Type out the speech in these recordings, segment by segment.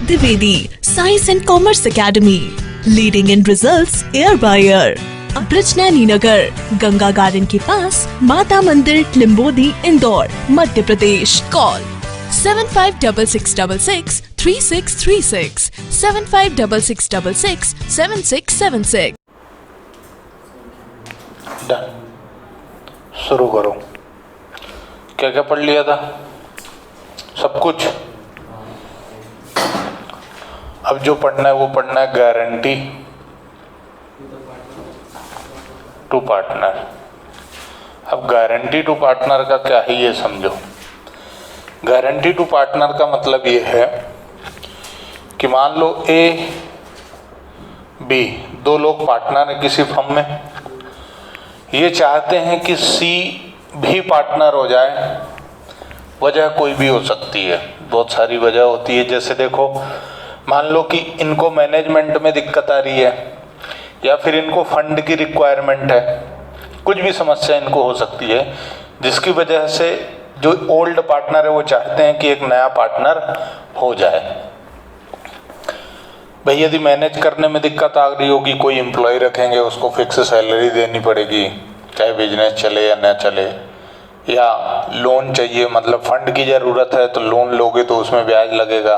Dwivedi science and commerce academy, leading in results year by year. Brijnaini Nagar, Ganga garden के पास, माता मंदिर, लिम्बोदी, इंदौर, मध्य प्रदेश। कॉल 7566663636, 7566667676। शुरू करो। क्या क्या पढ़ लिया था? सब कुछ। अब जो पढ़ना है वो पढ़ना है गारंटी टू पार्टनर। अब गारंटी टू पार्टनर का क्या है ये समझो। गारंटी टू पार्टनर का मतलब ये है कि मान लो ए बी दो लोग पार्टनर है किसी फर्म में, ये चाहते हैं कि सी भी पार्टनर हो जाए। वजह कोई भी हो सकती है, बहुत सारी वजह होती है। जैसे देखो, मान लो कि इनको मैनेजमेंट में दिक्कत आ रही है या फिर इनको फंड की रिक्वायरमेंट है, कुछ भी समस्या इनको हो सकती है जिसकी वजह से जो ओल्ड पार्टनर है वो चाहते हैं कि एक नया पार्टनर हो जाए। भाई यदि मैनेज करने में दिक्कत आ रही होगी, कोई एम्प्लॉय रखेंगे, उसको फिक्स सैलरी देनी पड़ेगी, चाहे बिजनेस चले या ना चले, या लोन चाहिए, मतलब फंड की ज़रूरत है तो लोन लोगे तो उसमें ब्याज लगेगा,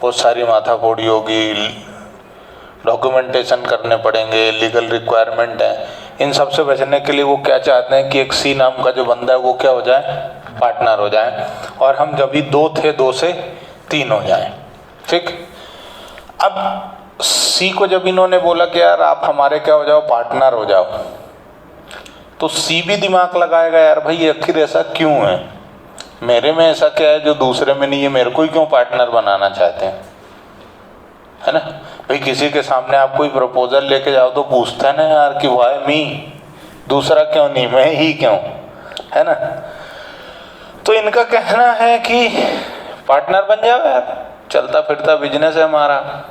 बहुत सारी माथाफोड़ी होगी, डॉक्यूमेंटेशन करने पड़ेंगे, लीगल रिक्वायरमेंट है। इन सब से बचने के लिए वो क्या चाहते हैं कि एक सी नाम का जो बंदा है वो क्या हो जाए, पार्टनर हो जाए, और हम जब भी दो थे दो से तीन हो जाए। ठीक। अब सी को जब इन्होंने बोला कि यार आप हमारे क्या हो जाओ, पार्टनर हो जाओ, तो सी भी दिमाग लगाएगा, यार भाई आखिर ऐसा क्यों है, मेरे में ऐसा क्या है जो दूसरे में नहीं है, मेरे को ही क्यों पार्टनर बनाना चाहते हैं, है ना। भाई किसी के सामने आप कोई प्रपोजल लेके जाओ तो पूछता है ना यार कि वाई मी, दूसरा क्यों नहीं, मैं ही क्यों, है ना। तो इनका कहना है कि पार्टनर बन जाओ यार, चलता फिरता बिजनेस है हमारा,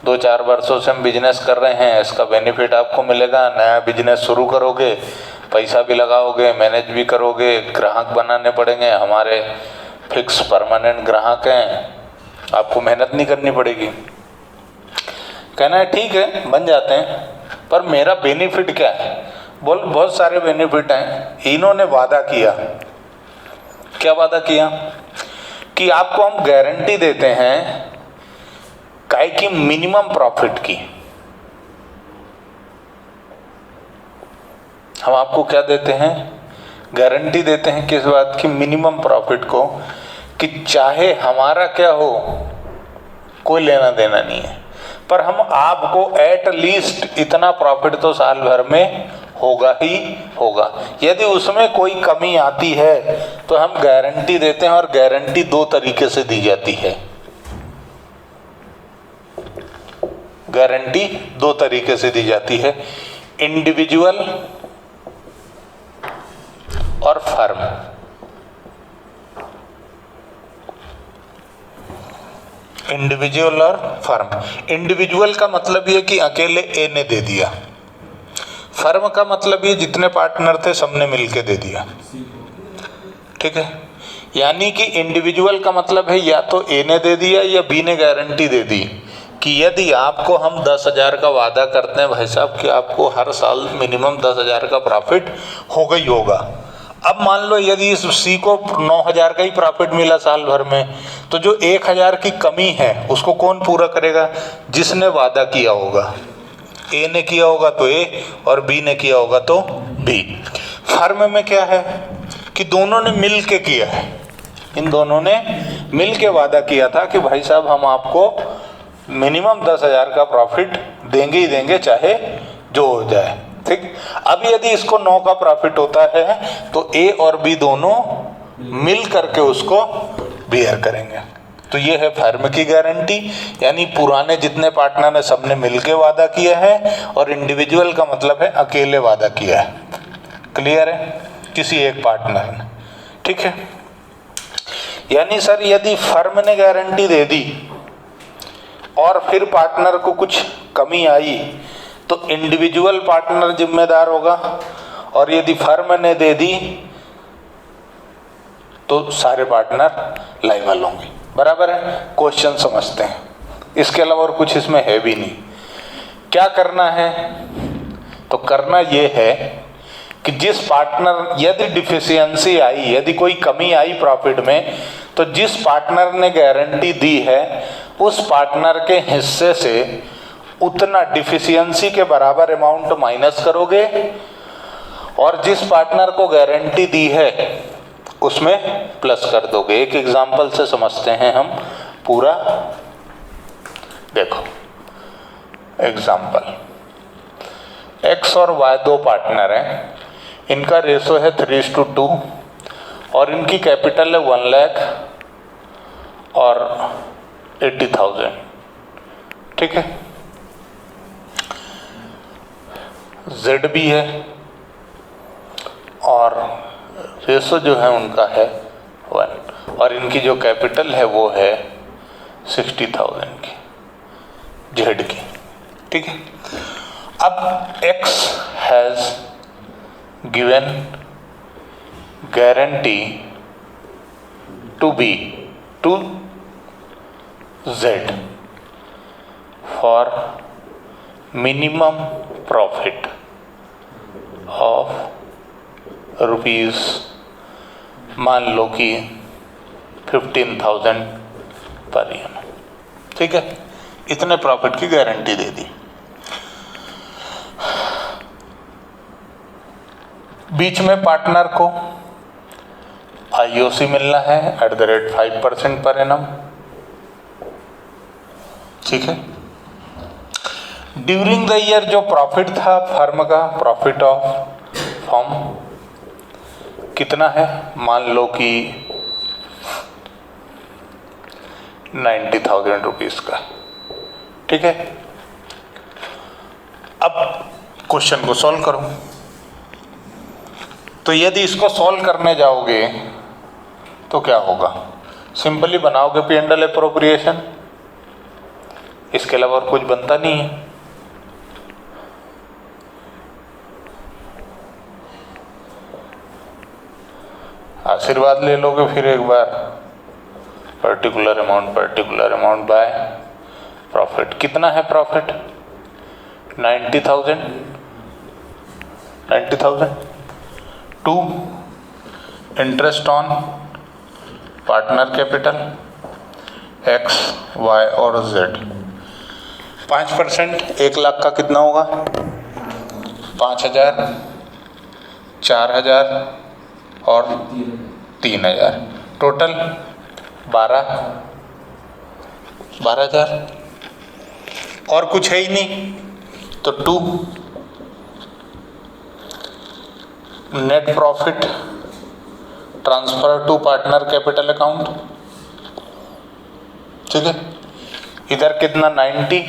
2-4 वर्षों से हम बिजनेस कर रहे हैं, इसका बेनिफिट आपको मिलेगा। नया बिजनेस शुरू करोगे, पैसा भी लगाओगे, मैनेज भी करोगे, ग्राहक बनाने पड़ेंगे, हमारे फिक्स परमानेंट ग्राहक हैं, आपको मेहनत नहीं करनी पड़ेगी। कहना है ठीक है बन जाते हैं, पर मेरा बेनिफिट क्या है? बोल बहुत सारे बेनिफिट हैं। इन्होंने वादा किया, क्या वादा किया कि आपको हम गारंटी देते हैं काय की मिनिमम प्रॉफिट की। हम आपको क्या देते हैं, गारंटी देते हैं किस बात की, मिनिमम प्रॉफिट को, कि चाहे हमारा क्या हो कोई लेना देना नहीं है, पर हम आपको एट लीस्ट इतना प्रॉफिट तो साल भर में होगा ही होगा। यदि उसमें कोई कमी आती है तो हम गारंटी देते हैं, और गारंटी 2 तरीके से दी जाती है। गारंटी 2 तरीके से दी जाती है, इंडिविजुअल और फर्म। इंडिविजुअल और फर्म। इंडिविजुअल का मतलब ये कि अकेले ए ने दे दिया, फर्म का मतलब ये जितने पार्टनर थे सबने मिलके दे दिया। ठीक है। यानी कि इंडिविजुअल का मतलब है या तो ए ने दे दिया या बी ने गारंटी दे दी कि यदि आपको हम 10,000 का वादा करते हैं भाई साहब कि आपको हर साल मिनिमम 10,000 का प्रॉफिट होगा ही होगा। अब मान लो यदि इस सी को 9,000 का ही प्रॉफिट मिला साल भर में, तो जो 1,000 की कमी है उसको कौन पूरा करेगा? जिसने वादा किया होगा। ए ने किया होगा तो ए, और बी ने किया होगा तो बी। फर्म में क्या है कि दोनों ने मिल के किया है, इन दोनों ने मिल के वादा किया था कि भाई साहब हम आपको मिनिमम 10,000 का प्रॉफिट देंगे ही देंगे, चाहे जो हो जाए। ठीक। अब यदि इसको 9 का प्रॉफिट होता है तो ए और बी दोनों मिल करके उसको बेयर करेंगे। तो ये है फर्म की गारंटी, यानी पुराने जितने पार्टनर है सबने मिलके वादा किया है, और इंडिविजुअल का मतलब है अकेले वादा किया है। क्लियर है? किसी एक पार्टनर ने। ठीक है। यानी सर यदि फर्म ने गारंटी दे दी और फिर पार्टनर को कुछ कमी आई तो इंडिविजुअल पार्टनर जिम्मेदार होगा, और यदि फर्म ने दे दी तो सारे पार्टनर लायबल होंगे। बराबर है? क्वेश्चन समझते हैं। इसके अलावा और कुछ इसमें है भी नहीं। क्या करना है? तो करना ये है कि जिस पार्टनर, यदि डिफिशियंसी आई, यदि कोई कमी आई प्रॉफिट में, तो जिस पार्टनर ने गारंटी दी है उस पार्टनर के हिस्से से उतना डिफिशियंसी के बराबर अमाउंट माइनस करोगे, और जिस पार्टनर को गारंटी दी है उसमें प्लस कर दोगे। एक एग्जांपल से समझते हैं हम पूरा। देखो एग्जांपल, एक्स और वाई दो पार्टनर हैं, इनका रेशो है 3:2 और इनकी कैपिटल है 1 लाख और 80,000। ठीक है, जेड भी है और रेशो जो है उनका है 1 और इनकी जो कैपिटल है वो है 60,000 की, जेड की। ठीक है, अब X has given guarantee to B to Z for minimum profit of rupees, मान लो कि 15,000 पर ईयर। ठीक है, इतने प्रॉफिट की गारंटी दे दी। बीच में पार्टनर को आईओसी मिलना है @5% पर एनम। ठीक है, ड्यूरिंग द ईयर जो प्रॉफिट था फर्म का, प्रॉफिट ऑफ फर्म कितना है? मान लो कि 90,000 रुपीज का। ठीक है, अब क्वेश्चन को सॉल्व करो। तो यदि इसको सॉल्व करने जाओगे तो क्या होगा? सिंपली बनाओगे P&L एप्रोप्रिएशन, इसके अलावा और कुछ बनता नहीं है। आशीर्वाद ले लोगे फिर एक बार, पर्टिकुलर अमाउंट बाय प्रॉफिट। कितना है profit? 90,000 to interest on partner capital X, Y और जेड। 5% 1 लाख का कितना होगा? 5,000, 4,000 और 3,000, टोटल 12,000। और कुछ है ही नहीं, तो 2 net profit transfer to partner capital account. ठीक है, इधर कितना 90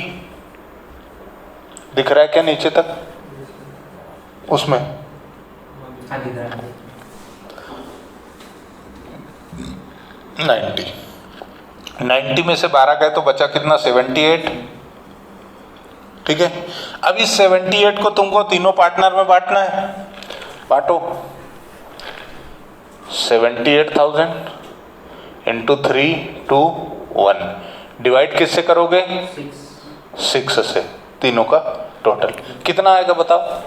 दिख रहा है क्या नीचे तक? उसमें 90 में से 12 गए तो बचा कितना? 78। ठीक है, अब इस 78 को तुमको तीनों पार्टनर में बांटना है। बांटो 78,000 इंटू 3, 2, 1। डिवाइड किससे करोगे? 6 से। तीनों का टोटल कितना आएगा बताओ?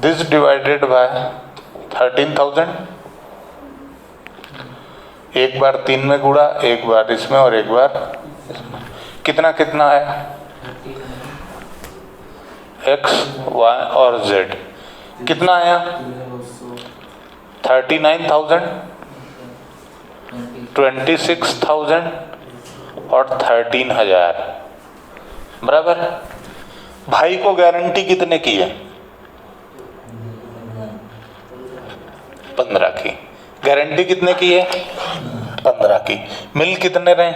This divided by 13,000। एक बार 3 में गुणा, एक बार इसमें और एक बार इसमें। कितना कितना आया? एक्स, वाई और जेड कितना आया? 39,000, 26,000 और 13,000 बराबर। भाई को गारंटी कितने की है? 15 की। गारंटी कितने की है? 15 की। मिल कितने रहे?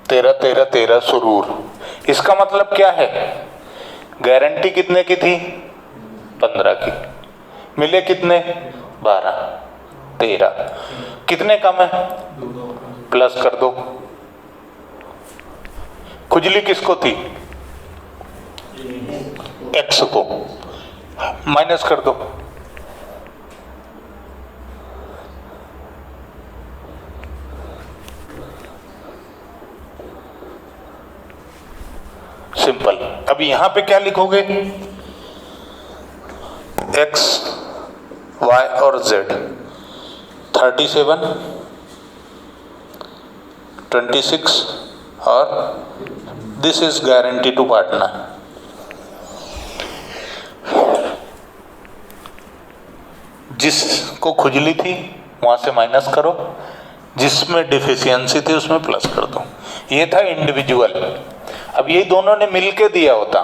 13, 13, 13 सुरूर। इसका मतलब क्या है? गारंटी कितने की थी? 15 की। मिले कितने? 12, 13। कितने कम है? प्लस कर दो। खुजली किसको थी? एक्स को। माइनस कर दो। सिंपल। अब यहां पे क्या लिखोगे? एक्स, वाई और जेड। 37, 26 और this is guarantee to partner. जिसको खुजली थी वहां से माइनस करो, जिसमें डिफिशियंसी थी उसमें प्लस कर दो। ये था इंडिविजुअल। अब ये दोनों ने मिलके दिया होता,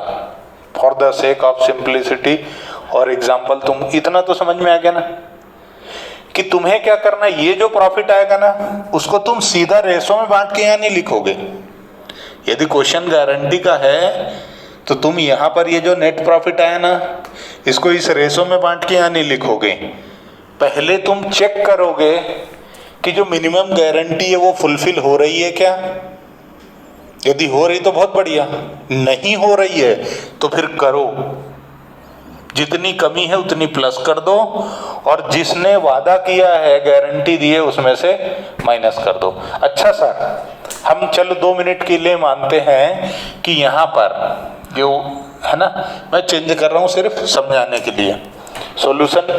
for the sake of simplicity और एग्जाम्पल, तुम इतना तो समझ में आ गया ना कि तुम्हें क्या करना, ये जो प्रॉफिट आएगा ना उसको तुम सीधा रेशो में बांट के यहाँ नहीं लिखोगे। यदि क्वेश्चन गारंटी का है तो तुम यहाँ पर ये जो नेट प्रॉफिट आया ना इसको इस रेशो में बांट के यहाँ नहीं लिखोगे। पहले तुम चेक करोगे कि जो मिनिमम गारंटी है वो फुलफिल हो रही है क्या। यदि हो रही तो बहुत बढ़िया, नहीं हो रही है तो फिर करो, जितनी कमी है उतनी प्लस कर दो और जिसने वादा किया है गारंटी दी है उसमें से माइनस कर दो। अच्छा सर, हम चलो 2 मिनट के लिए मानते हैं कि यहाँ पर जो है ना, मैं चेंज कर रहा हूँ सिर्फ समझाने के लिए। सॉल्यूशन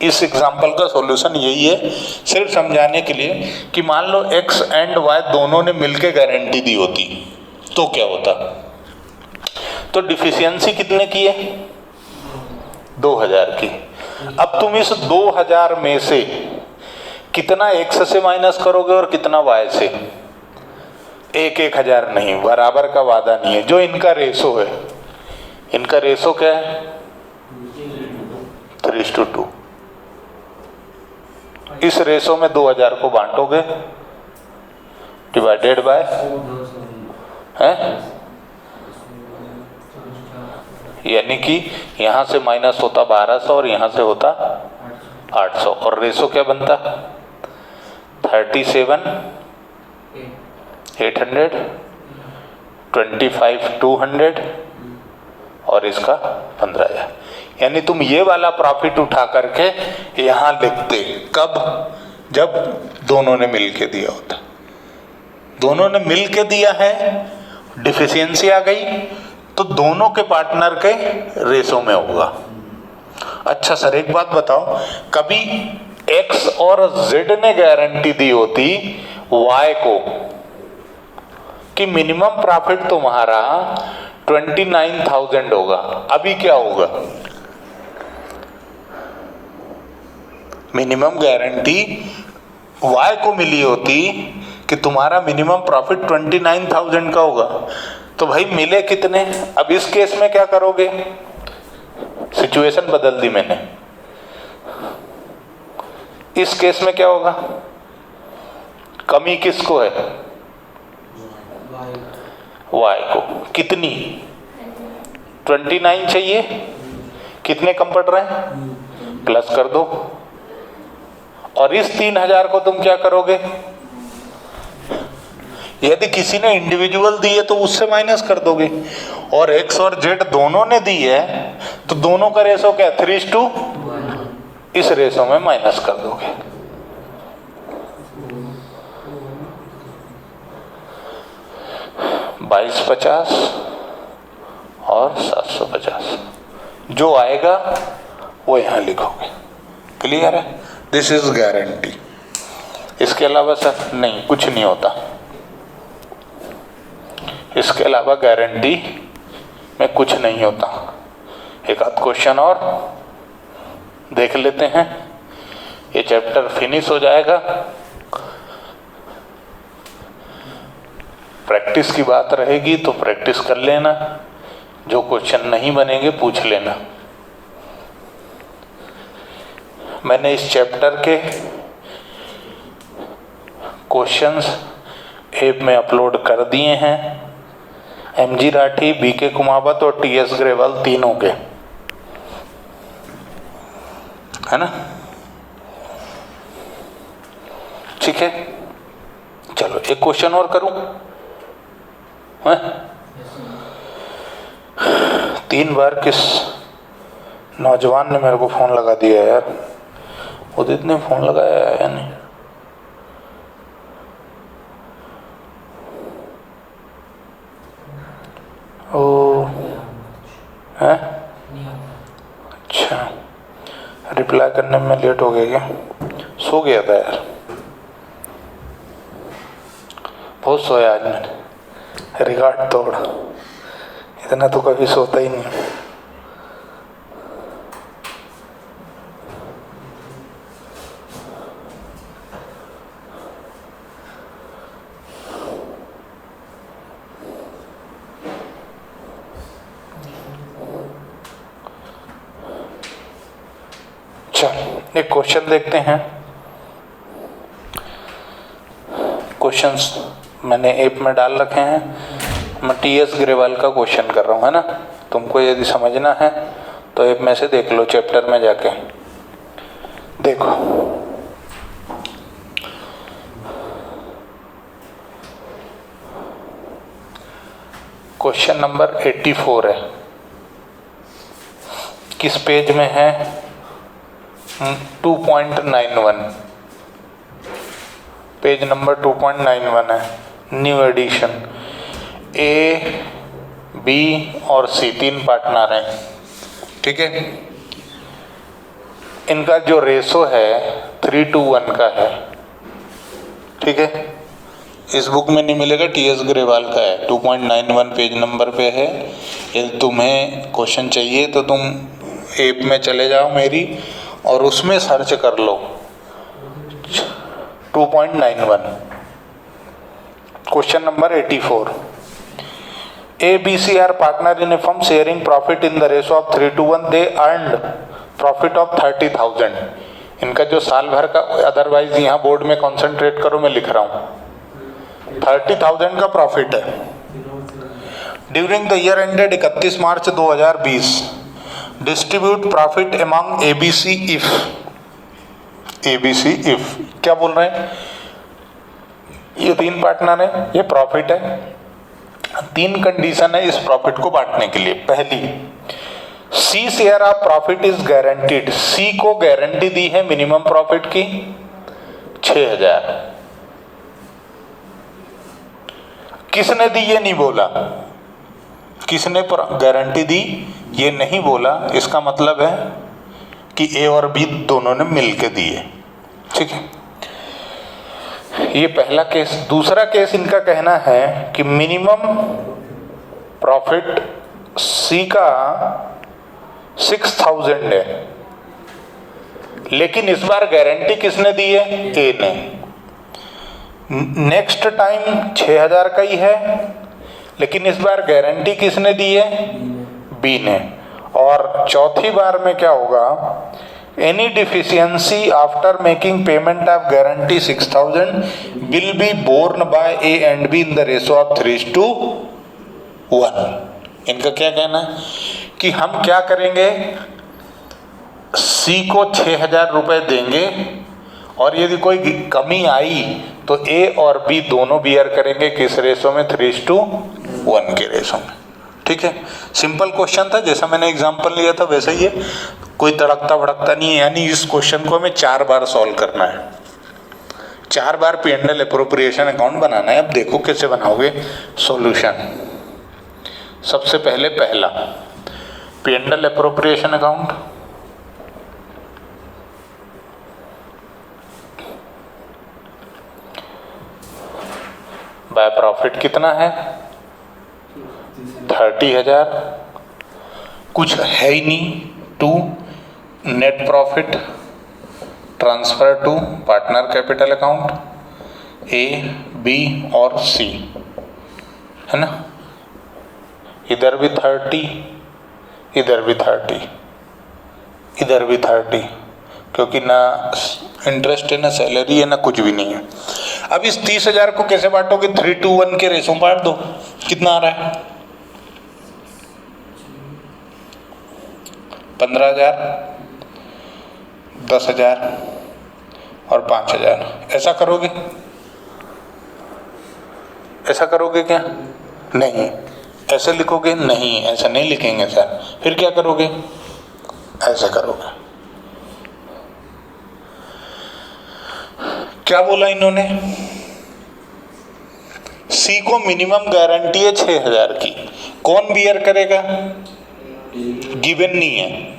इस एग्जाम्पल का सॉल्यूशन यही है, सिर्फ समझाने के लिए कि मान लो एक्स एंड वाई दोनों ने मिलके गारंटी दी होती तो क्या होता। तो डिफिशियंसी कितने की है? 2000 की। अब तुम इस 2000 में से कितना एक्स से माइनस करोगे और कितना वाई से? 1,000 नहीं, बराबर का वादा नहीं है। जो इनका रेशो है, इनका रेशो क्या है? 3:2। इस रेशो में 2000 को बांटोगे डिवाइडेड बाय है, यानी कि यहां से माइनस होता 1200 और यहां से होता 800 और रेशो क्या बनता? 37 800, 25 200 और इसका 15,000। यानी तुम ये वाला प्रॉफिट उठा करके यहां लिखते कब? जब दोनों ने मिलके दिया होता। दोनों ने मिलके दिया है, डिफिशियंसी आ गई तो दोनों के पार्टनर के रेशो में होगा। अच्छा सर एक बात बताओ, कभी एक्स और जेड ने गारंटी दी होती वाई को कि मिनिमम प्रॉफिट तुम्हारा 29,000 होगा, अभी क्या होगा? मिनिमम गारंटी वाई को मिली होती कि तुम्हारा मिनिमम प्रॉफिट 29,000 का होगा, तो भाई मिले कितने? अब इस केस में क्या करोगे? सिचुएशन बदल दी मैंने। इस केस में क्या होगा? कमी किसको है? वाई को। कितनी? 29 चाहिए, कितने कम पड़ रहे हैं? प्लस कर दो। और इस 3,000 को तुम क्या करोगे? यदि किसी ने इंडिविजुअल दी है तो उससे माइनस कर दोगे, और एक्स और जेड दोनों ने दी है तो दोनों का रेशो क्या? 3:2। इस रेशो में माइनस कर दोगे। $2250 और 750 जो आएगा वो यहां लिखोगे। क्लियर है? This is guarantee. इसके अलावा सर नहीं, कुछ नहीं होता। इसके अलावा गारंटी में कुछ नहीं होता। एक आध क्वेश्चन और देख लेते हैं, ये चैप्टर फिनिश हो जाएगा। प्रैक्टिस की बात रहेगी तो प्रैक्टिस कर लेना, जो क्वेश्चन नहीं बनेंगे पूछ लेना। मैंने इस चैप्टर के क्वेश्चंस ऐप में अपलोड कर दिए हैं, MG राठी, BK कुमावत और TS ग्रेवाल तीनों के, है ना? ठीक है, चलो एक क्वेश्चन और करूं। है? 3 बार किस नौजवान ने मेरे को फ़ोन लगा दिया यार, उदित ने फ़ोन लगाया है या नहीं? ओ है, अच्छा, रिप्लाई करने में लेट हो गया क्या? सो गया था यार, बहुत सोया आज मैंने, रिकॉर्ड तोड़, इतना तो कभी सोता ही नहीं। चल एक क्वेश्चन देखते हैं। क्वेश्चंस मैंने ऐप में डाल रखे हैं, मैं टीएस ग्रेवाल का क्वेश्चन कर रहा हूँ, है ना। तुमको यदि समझना है तो ऐप में से देख लो, चैप्टर में जाके देखो। क्वेश्चन नंबर 84 है, किस पेज में है? 2.91, पेज नंबर 2.91 है, न्यू एडिशन। ए, बी और सी तीन पार्टनर हैं, ठीक है। इनका जो रेशो है 3:1 का है, ठीक है। इस बुक में नहीं मिलेगा, टीएस ग्रेवाल का है, 2.91 पेज नंबर पे है। यदि तुम्हें क्वेश्चन चाहिए तो तुम ऐप में चले जाओ मेरी और उसमें सर्च कर लो 2.91। Question number 84, A B C are partner in a firm sharing profit in the ratio of 3:1। They earned profit of 30,000। इनका जो साल भर का, अदरवाइज यहाँ बोर्ड में कॉन्सेंट्रेट करो, मैं लिख रहा हूँ, 30,000 का प्रॉफिट है। During the year ended 31 March 2020, distribute profit among ABC if, ABC if क्या बोल रहे हैं? ये तीन पार्टनर है, ये प्रॉफिट है। तीन कंडीशन है इस प्रॉफिट को बांटने के लिए। पहली, C share of profit is guaranteed. C को गारंटी दी है मिनिमम प्रॉफिट की 6,000। किसने दी ये नहीं बोला, किसने गारंटी दी ये नहीं बोला, इसका मतलब है कि ए और बी दोनों ने मिलके दिए, ठीक है। ये पहला केस। दूसरा केस इनका कहना है कि मिनिमम प्रॉफिट सी का 6,000 है, लेकिन इस बार गारंटी किसने दी है? ए ने। नेक्स्ट टाइम 6,000 का ही है, लेकिन इस बार गारंटी किसने दी है? बी ने। और चौथी बार में क्या होगा? Any deficiency after making payment of guarantee 6,000 will be borne by A and B in the ratio of 3:1। इनका क्या कहना है कि हम क्या करेंगे, सी को 6,000 रुपए देंगे और यदि कोई कमी आई तो ए और बी दोनों बियर करेंगे किस रेशो में? 3:1 के रेशो में, ठीक है। सिंपल क्वेश्चन था, जैसा मैंने एग्जांपल लिया था वैसा ही है, कोई तड़कता भड़कता नहीं है। यानी इस क्वेश्चन को हमें 4 बार सॉल्व करना है, 4 बार P&L एप्रोप्रिएशन अकाउंट बनाना है। अब देखो कैसे बनाओगे सॉल्यूशन। सबसे पहले पहला P&L appropriation account, bye profit कितना है? 30,000। कुछ है ही नहीं। 2 net profit transfer to partner capital account, A B और सी, है ना। इधर भी 30, इधर भी 30, इधर भी 30, क्योंकि ना इंटरेस्ट है ना सैलरी है ना कुछ भी नहीं है। अब इस 30,000 को कैसे बांटोगे? 3:1 के रेशो में बांट दो। कितना आ रहा है? 15,000, 10,000 और 5,000। ऐसा करोगे? ऐसा करोगे क्या? नहीं। ऐसे लिखोगे? नहीं, ऐसा नहीं लिखेंगे सर। फिर क्या करोगे? ऐसे करोगे। क्या बोला इन्होंने? सी को मिनिमम गारंटी है 6,000 की, कौन बियर करेगा? गिवन नहीं है,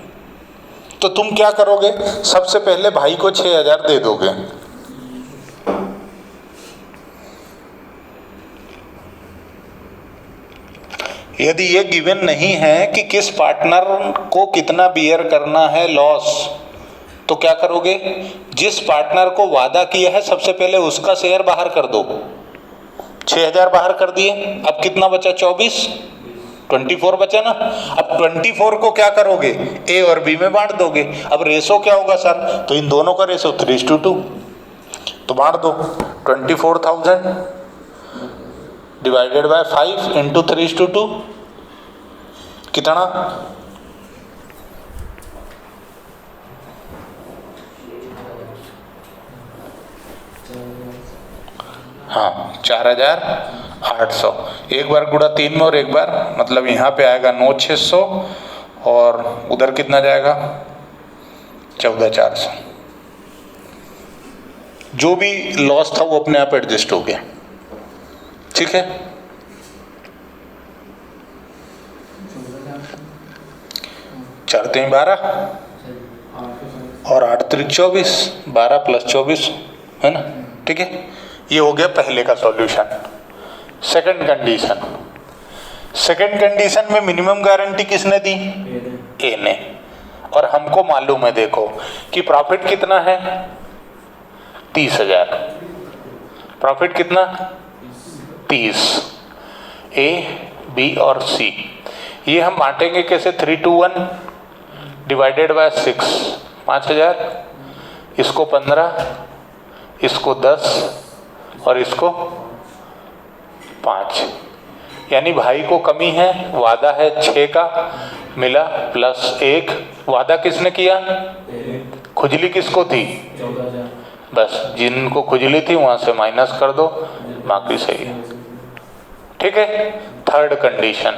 तो तुम क्या करोगे? सबसे पहले भाई को 6,000 दे दोगे। यदि ये गिवन नहीं है कि किस पार्टनर को कितना बियर करना है लॉस, तो क्या करोगे? जिस पार्टनर को वादा किया है सबसे पहले उसका शेयर बाहर कर दो। 6,000 बाहर कर दिए, अब कितना बचा? 24 बचा ना। अब 24 को क्या करोगे? ए और बी में बांट दोगे। अब रेशो क्या होगा सर? तो इन दोनों का रेशो 3:2, तो बांट दो। 24,000 डिवाइडेड बाय 5 इंटू 3:2 कितना? हाँ, 4,800। एक बार गुणा 3 में और एक बार, मतलब यहाँ पे आएगा 9,600 और उधर कितना जाएगा? 14,400। जो भी लॉस था वो अपने आप एडजस्ट हो गया। ठीक है, 4 3 12 और 8 3 24, 12 प्लस 24 है ना। ठीक है, ये हो गया पहले का solution. Second condition, second condition में मिनिमम गारंटी किसने दी? ए ने। और हमको मालूम है, देखो कि प्रॉफिट कितना है? 30,000। प्रॉफिट कितना? 30। ए, बी और सी, ये हम बांटेंगे कैसे? 3:1 डिवाइडेड बाय 6, 5,000। इसको 15, इसको 10 और इसको 5। यानी भाई को कमी है, वादा है 6 का, मिला प्लस 1। वादा किसने किया? खुजली किसको थी? बस जिनको खुजली थी वहां से माइनस कर दो, बाकी सही है। ठीक है, third condition.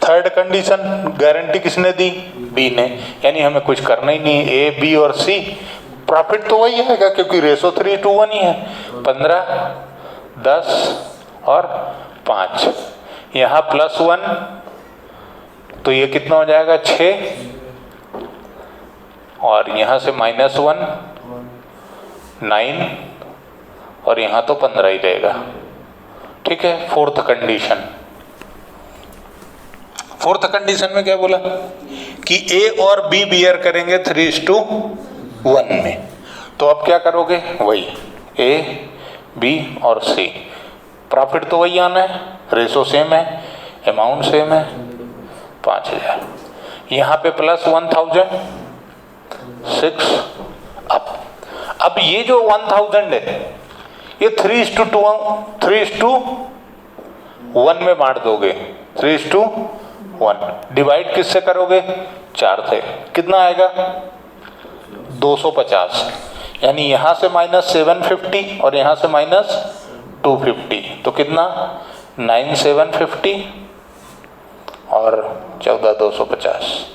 Third condition guarantee किसने दी? बी ने। यानी हमें कुछ करना ही नहीं, ए, बी और सी। प्रॉफिट तो वही आएगा क्योंकि रेशो 3:1 ही है। 15, 10 और 5, यहाँ +1, तो ये कितना हो जाएगा? 6, और यहाँ से -1 9, और यहाँ तो 15 ही रहेगा। ठीक है, फोर्थ कंडीशन। फोर्थ कंडीशन में क्या बोला कि ए और बी बियर करेंगे 3:1 में। तो अब क्या करोगे? वही ए, बी और सी। प्रॉफिट तो वही आना है, रेशो सेम है, अमाउंट सेम है, 5,000। यहाँ पे +1,000, 6 अब ये जो 1,000 है ये 3:1 में बांट दोगे। 3:1 डिवाइड किससे करोगे? 4 से। कितना आएगा? 250। यानी यहाँ से -750 और यहाँ से -250, तो कितना? 9,750 और 14,250।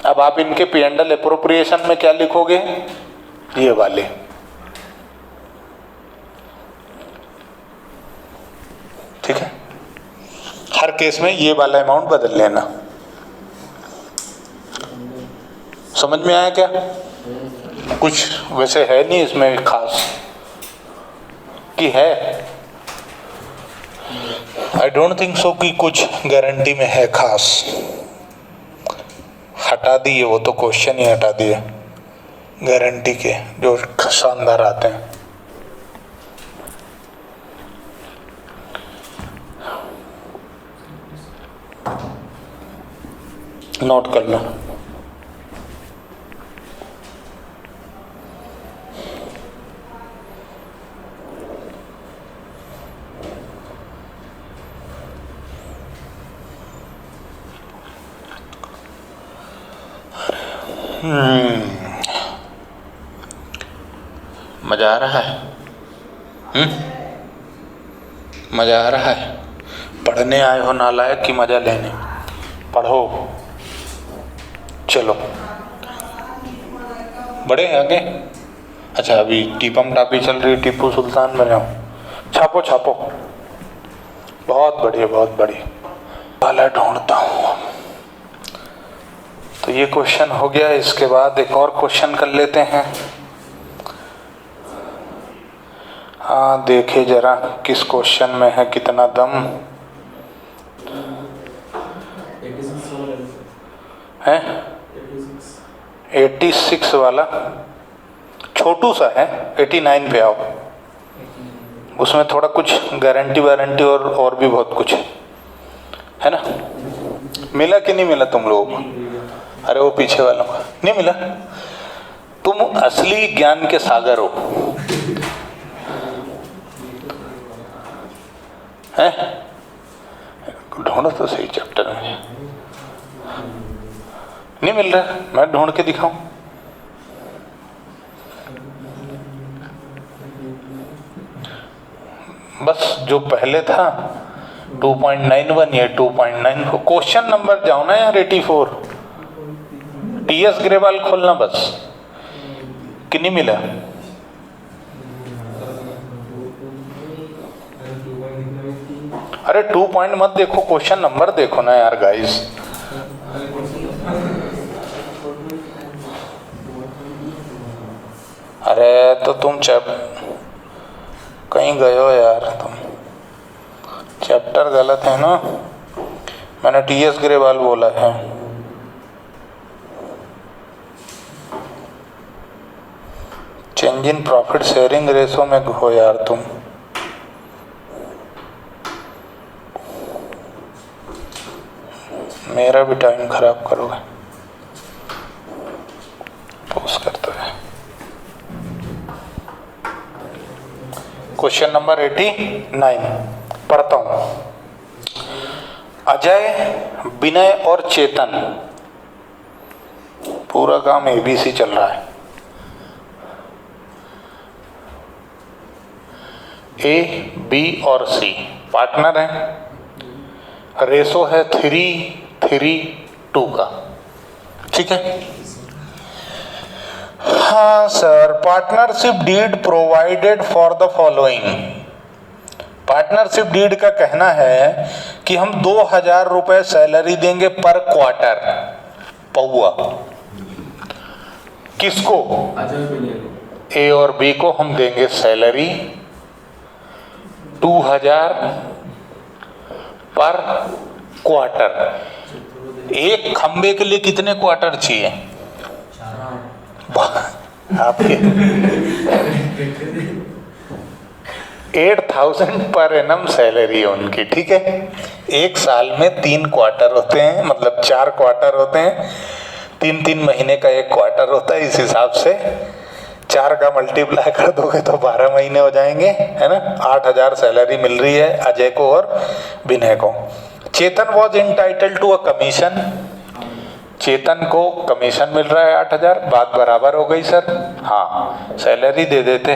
अब आप इनके P&L एप्रोप्रिएशन में क्या लिखोगे? ये वाले। ठीक है, हर केस में ये वाला अमाउंट बदल लेना। समझ में आया क्या? कुछ वैसे है नहीं इसमें खास कि है। आई डोंट थिंक सो कि कुछ गारंटी में है खास। हटा दिए, वो तो क्वेश्चन ही हटा दिए गारंटी के जो शानदार आते हैं। नोट कर लो। मजा आ रहा है? मजा आ रहा है? पढ़ने आए हो नालायक की मजा लेने? पढ़ो, चलो बढ़े आगे। अच्छा, अभी टीपम टापी चल रही है, टीपू सुल्तान बने हो, छापो छापो। बहुत बढ़िया बहुत बढ़िया। वाला ढूंढता हूँ। तो ये क्वेश्चन हो गया, इसके बाद एक और क्वेश्चन कर लेते हैं। हाँ, देखे जरा किस क्वेश्चन में है कितना दम है। 86 वाला छोटू सा है, 89 पे आओ। उसमें थोड़ा कुछ गारंटी वारंटी और भी बहुत कुछ है ना। मिला कि नहीं मिला तुम लोगों को? अरे वो पीछे वालों का नहीं मिला। तुम असली ज्ञान के सागर हो, हैं? ढूंढो तो सही चैप्टर में। नहीं मिल रहा, मैं ढूंढ के दिखाऊं? बस जो पहले था 2.91, ये 2.94। क्वेश्चन नंबर जाओ ना यार, 84। TS ग्रेवाल खोलना बस। कि नहीं मिला? अरे 2 पॉइंट मत देखो, क्वेश्चन नंबर देखो ना यार गाइस। अरे तो तुम कहीं गए हो यार तुम, चैप्टर गलत है ना। मैंने TS ग्रेवाल बोला है। Change in profit sharing ratio में हो यार तुम। मेरा भी टाइम खराब करोगे। पोस्ट करते हैं क्वेश्चन नंबर 89 पढ़ता हूं। अजय, विनय और चेतन, पूरा काम ABC चल रहा है। A, B और C पार्टनर हैं। रेशो है 3:2 का। ठीक है। हाँ sir, partnership deed provided for the following. Partnership deed का कहना है कि हम 2000 रुपए सैलरी देंगे पर क्वार्टर। पौआ किसको? A और B को हम देंगे सैलरी 2000 पर क्वार्टर। एक खंबे के लिए कितने क्वार्टर चाहिए आपके? 8000 पर एनम सैलरी है उनकी। ठीक है। एक साल में 3 क्वार्टर होते हैं, मतलब 4 क्वार्टर होते हैं। 3 महीने का एक क्वार्टर होता है। इस हिसाब से 4 का मल्टीप्लाई कर दोगे तो 12 महीने हो जाएंगे, है ना। 8000 सैलरी मिल रही है अजय को और विनय को। Chetan was entitled to a commission. Chetan को कमीशन मिल रहा है 8000। बात बराबर हो गई सर। हाँ, सैलरी दे देते।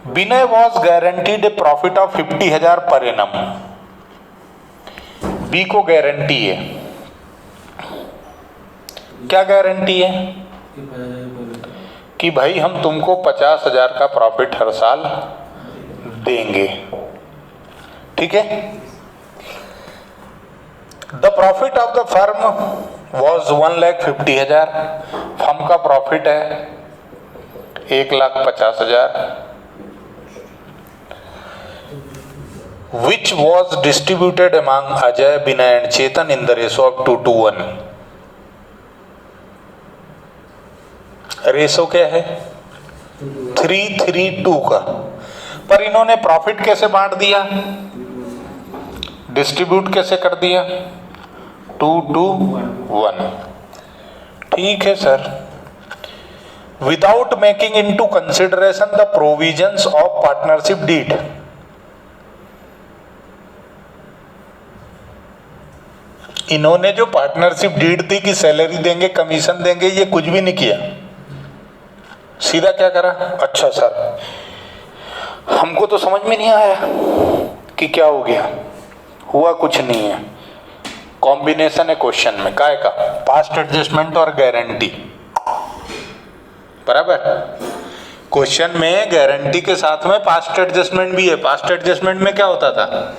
Vinay was guaranteed a profit of 50,000 per annum. B को गारंटी है। क्या गारंटी है? कि भाई हम तुमको 50,000 का प्रॉफिट हर साल देंगे। ठीक है। The profit of the firm was 1,50,000। Firm का प्रॉफिट है 1,50,000। which was distributed among Ajay, Binay and Chetan in the ratio of 2:1। Ratio क्या है? 3:2 का। पर इन्होंने प्रॉफिट कैसे बांट दिया? डिस्ट्रीब्यूट कैसे कर दिया? 2:1। ठीक है sir. Without making into consideration the provisions of partnership deed. इन्होंने जो पार्टनरशिप डीड थी कि सैलरी देंगे, कमीशन देंगे, ये कुछ भी नहीं किया। सीधा क्या करा? अच्छा सर, हमको तो समझ में नहीं आया कि क्या हो गया। हुआ कुछ नहीं है, कॉम्बिनेशन है क्वेश्चन में काय का, पास्ट एडजस्टमेंट और गारंटी, बराबर। क्वेश्चन में गारंटी के साथ में पास्ट एडजस्टमेंट भी है। पास्ट एडजस्टमेंट में क्या होता था,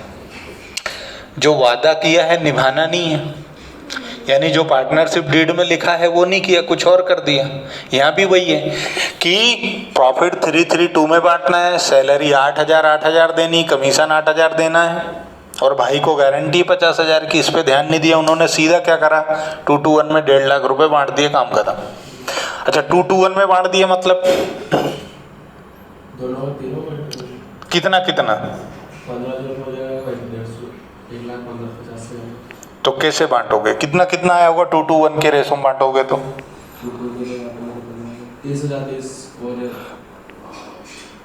जो वादा किया है निभाना नहीं है, यानी जो पार्टनरशिप डीड में लिखा है वो नहीं किया, कुछ और कर दिया। यहाँ भी वही है कि प्रॉफिट 332 में बांटना है, सैलरी 8,000 देनी, कमीशन 8,000 देना है, और भाई को गारंटी 50,000 की। इस पे ध्यान नहीं दिया उन्होंने, सीधा क्या करा 2-1 में 1.5 लाख रुपए बांट दिए, काम खत्म। अच्छा 2-1 में बांट दिया मतलब कितना कितना, 15,000 तो कैसे बांटोगे, कितना कितना आया होगा 2-1 के रेशो में बांटोगे तो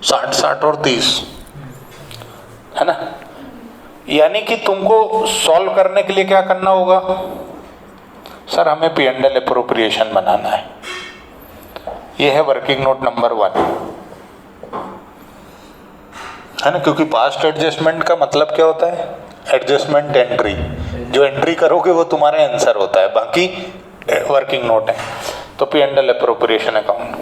60 और 30 है ना। यानी कि तुमको सॉल्व करने के लिए क्या करना होगा, सर हमें P&L अप्रोप्रिएशन बनाना है। ये है वर्किंग नोट नंबर 1, है ना, क्योंकि पास्ट एडजस्टमेंट का मतलब क्या होता है, एडजस्टमेंट एंट्री, जो एंट्री करोगे वो तुम्हारा आंसर होता है, बाकी वर्किंग नोट है। तो P&L appropriation account,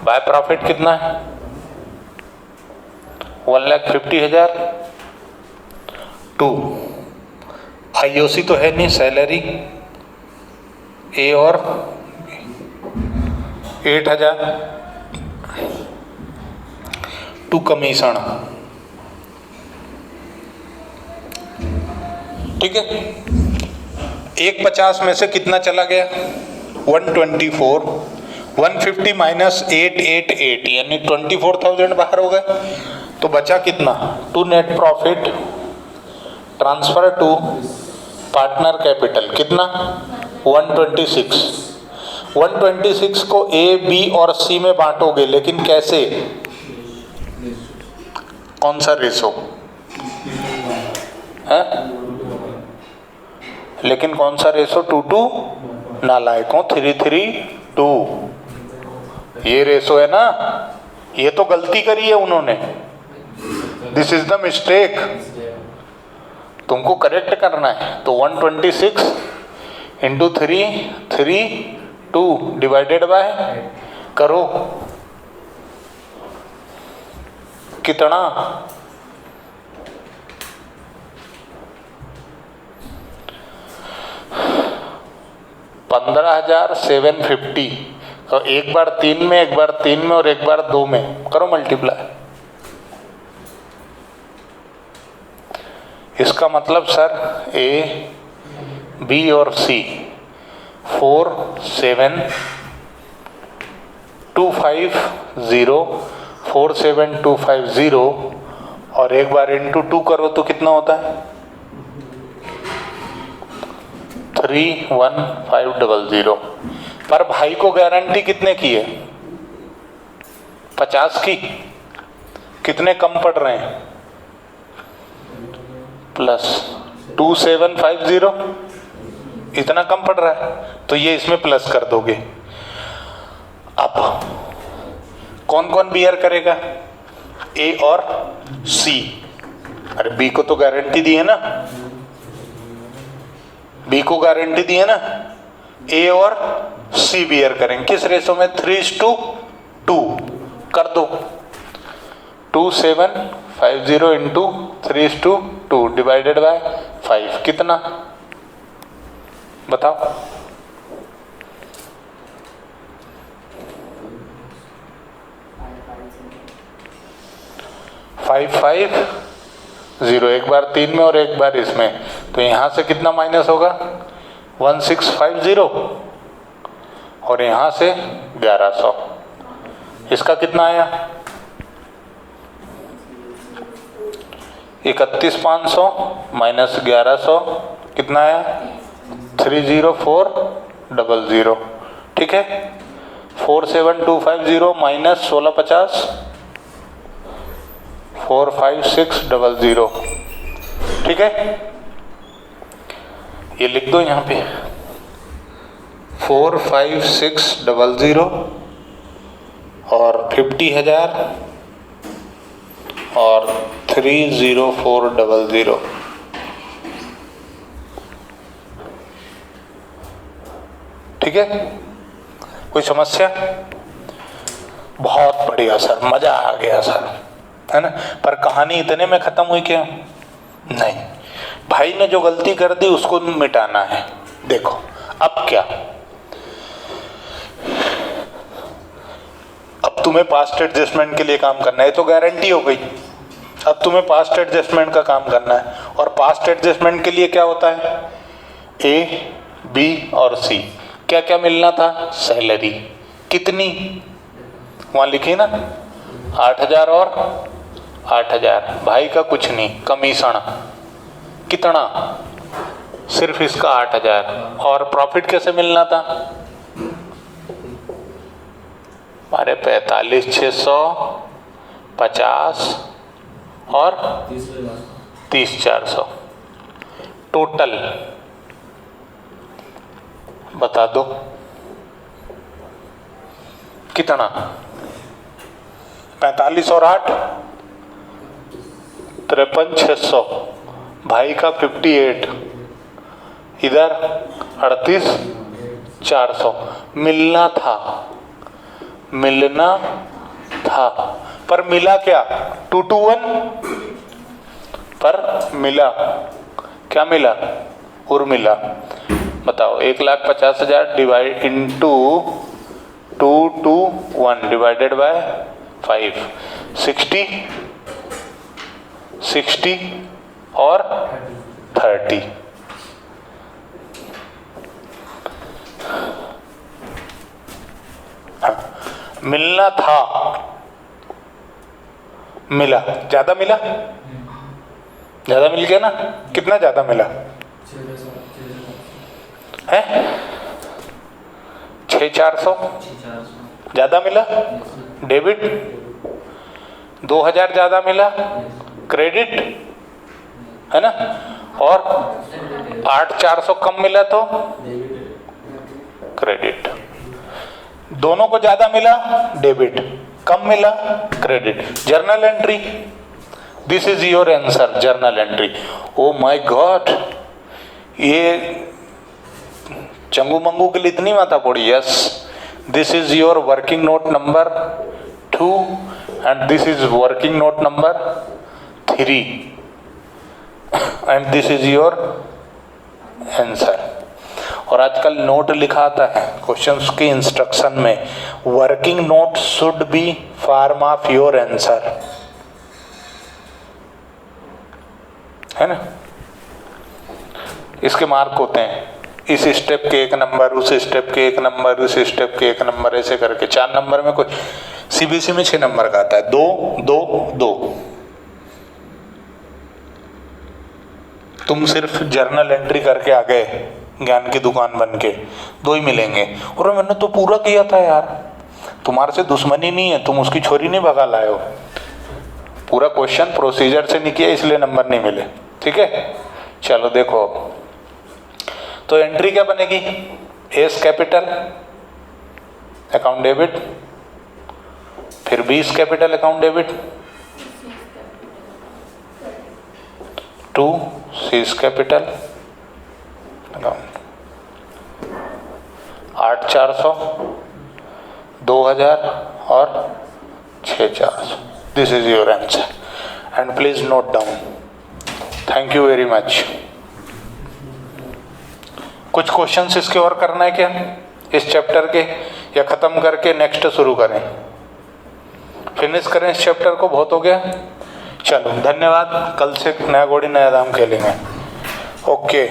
bye profit कितना है 1,50,000। 2 IOC तो है नहीं, सैलरी ए और 8,000। 2 कमीशन, ठीक है। 150 में से कितना चला गया 124, 150 माइनस 888 यानी 24,000 बाहर हो गए। तो बचा कितना, two net profit transfer to partner capital कितना 126। 126 को A, B और C में बांटोगे, लेकिन कैसे, कौन सा रेशो है, लेकिन कौन सा रेशो 2:2, नालायकों 3:3:2, ये रेशो है ना। ये तो गलती करी है उन्होंने, दिस इज द मिस्टेक, तुमको करेक्ट करना है। तो 126 इंटू 3:3:2 डिवाइडेड बाय करो कितना, 15,750। तो एक बार 3 में, एक बार 3 में और एक बार 2 में करो मल्टीप्लाई। इसका मतलब सर A, B और C 47250 47250 और एक बार इंटू 2 करो तो कितना होता है 31500। पर भाई को गारंटी कितने की है 50 की, कितने कम पड़ रहे हैं प्लस 2750, इतना कम पड़ रहा है तो ये इसमें प्लस कर दोगे। अब कौन कौन बियर करेगा A और C, अरे B को तो गारंटी दी है ना, B को गारंटी दी है ना, A और C बियर करेंगे किस रेशो में 3:2 कर दो। 2750 इंटू 3:2 डिवाइडेड बाय 5 कितना बताओ, 550 एक बार 3 में और एक बार इसमें, तो यहां से कितना माइनस होगा 1650 और यहां से 1100। इसका कितना आया 31,500 माइनस 1100 कितना आया 30400। ठीक है 47250 माइनस 1650 45600। ठीक है ये लिख दो यहाँ पे 45600 और 50,000 और 30400। ठीक है, कोई समस्या? बहुत बढ़िया सर, मजा आ गया सर, है ना। पर कहानी इतने में खत्म हुई क्या? नहीं, भाई ने जो गलती कर दी उसको मिटाना है। देखो अब क्या, अब तुम्हें पास्ट एडजस्टमेंट के लिए काम करना है, तो गारंटी हो गई। अब तुम्हें पास्ट एडजस्टमेंट का काम करना है, और पास्ट एडजस्टमेंट के लिए क्या होता है? ए, बी और सी। क्या क्या मिलना था? सैलरी। कितनी? वहां लिखी ना, 8,000 और 8,000। भाई का कुछ नहीं, कमीशन कितना? सिर्फ इसका 8,000। और प्रॉफिट कैसे मिलना था? अरे 45,600, 50 और 30,400 टोटल। बता दो कितना? 45 और 8 53,600। भाई का 58, इधर 38,400 मिलना था। पर मिला क्या? 221 पर मिला क्या? मिला उर्मिला। बताओ, 1,50,000 डिवाइड इंटू 221 डिवाइडेड बाय 5, 60 और 30। मिलना था, मिला। ज्यादा मिला? ज्यादा मिल गया ना? कितना ज्यादा मिला है? 6,400 ज्यादा मिला। डेबिट 2,000 ज्यादा मिला, क्रेडिट है ना। और 8,400 कम मिला तो क्रेडिट। दोनों को ज्यादा मिला, डेबिट, कम मिला, credit. Journal entry, this is your answer, journal entry. Oh my God, ये चंगू मंगू के लिए इतनी माथा पड़ी? Yes, this is your working note number 2 and this is working note number 3 and this is your answer. और आजकल note लिखा आता है क्वेश्चंस के इंस्ट्रक्शन में, working note should be form of your answer, है ना। इसके मार्क होते हैं, इस स्टेप के 1 नंबर, उस स्टेप के 1 नंबर, उस स्टेप के 1 नंबर, ऐसे करके 4 नंबर में। कोई सीबीएसई में 6 नंबर का आता है, 2 2 2। तुम सिर्फ जर्नल एंट्री करके आ गए, ज्ञान की दुकान बन के, 2 ही मिलेंगे। और मैंने तो पूरा किया था यार। तुम्हारे से दुश्मनी नहीं है, तुम उसकी छोरी नहीं भगा लाए हो। पूरा क्वेश्चन प्रोसीजर से नहीं किया, इसलिए नंबर नहीं मिले। ठीक है, चलो देखो। तो एंट्री क्या बनेगी? एस कैपिटल अकाउंट डेबिट, फिर बीस capital account debit, 2 seize capital account, 8,400, 2,000 और 6,400। This is your answer and please note down. Thank you very much. कुछ क्वेश्चंस इसके और करना है क्या इस चैप्टर के, या खत्म करके नेक्स्ट शुरू करें? फिनिश करें इस चैप्टर को, बहुत हो गया। चलो धन्यवाद, कल से नया घोड़ी नया दाम खेलेंगे। ओके।